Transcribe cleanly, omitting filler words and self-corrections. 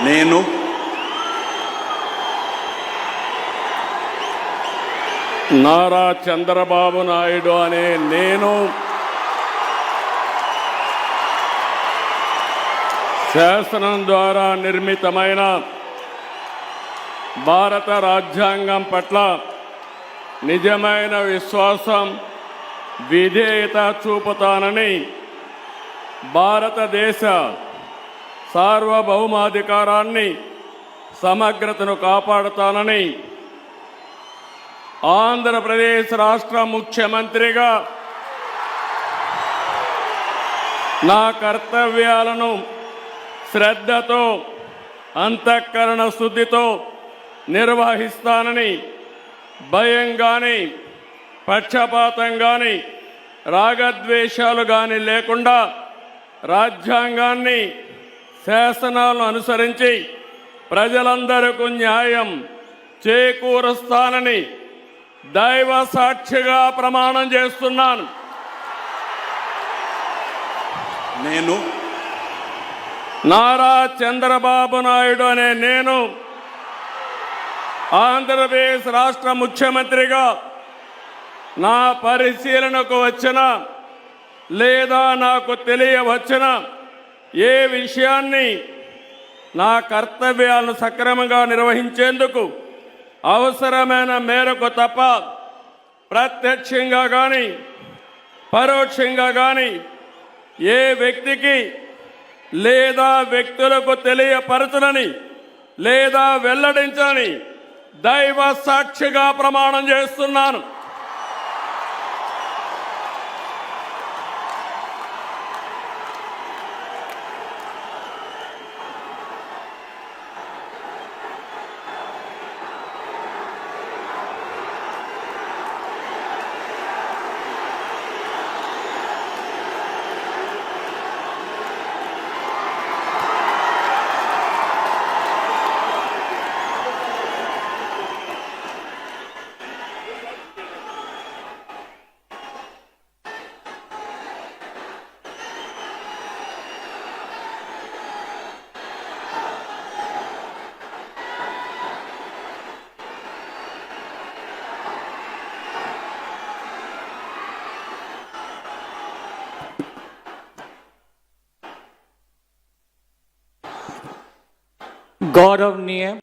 నేను నారా చంద్రబాబు నాయుడు అనే నేను శాసనం ద్వారా నిర్మితమైన భారత రాజ్యాంగం పట్ల నిజమైన విశ్వాసం విధేయత చూపుతానని భారతదేశ సార్వభౌమాధికారాన్ని సమగ్రతను కాపాడుతానని ఆంధ్రప్రదేశ్ రాష్ట్ర ముఖ్యమంత్రిగా నా కర్తవ్యాలను శ్రద్ధతో అంతఃకరణ శుద్ధితో నిర్వహిస్తానని భయం కానీ పక్షపాతం కానీ రాగద్వేషాలు కానీ లేకుండా రాజ్యాంగాన్ని శాసనాలను అనుసరించి ప్రజలందరికీ న్యాయం చేకూరుస్తానని దైవ సాక్షిగా ప్రమాణం చేస్తున్నాను. నేను నారా చంద్రబాబు నాయుడు అనే నేను ఆంధ్రప్రదేశ్ రాష్ట్ర ముఖ్యమంత్రిగా నా పరిశీలనకు వచ్చిన లేదా నాకు తెలియవచ్చిన ఏ విషయాన్ని నా కర్తవ్యాలను సక్రమంగా నిర్వహించేందుకు అవసరమైన మేరకు తప్ప ప్రత్యక్షంగా కానీ పరోక్షంగా కానీ ఏ వ్యక్తికి లేదా వ్యక్తులకు తెలియపరచనని లేదా వెల్లడించని దైవ సాక్షిగా ప్రమాణం చేస్తున్నాను. गौरवनीय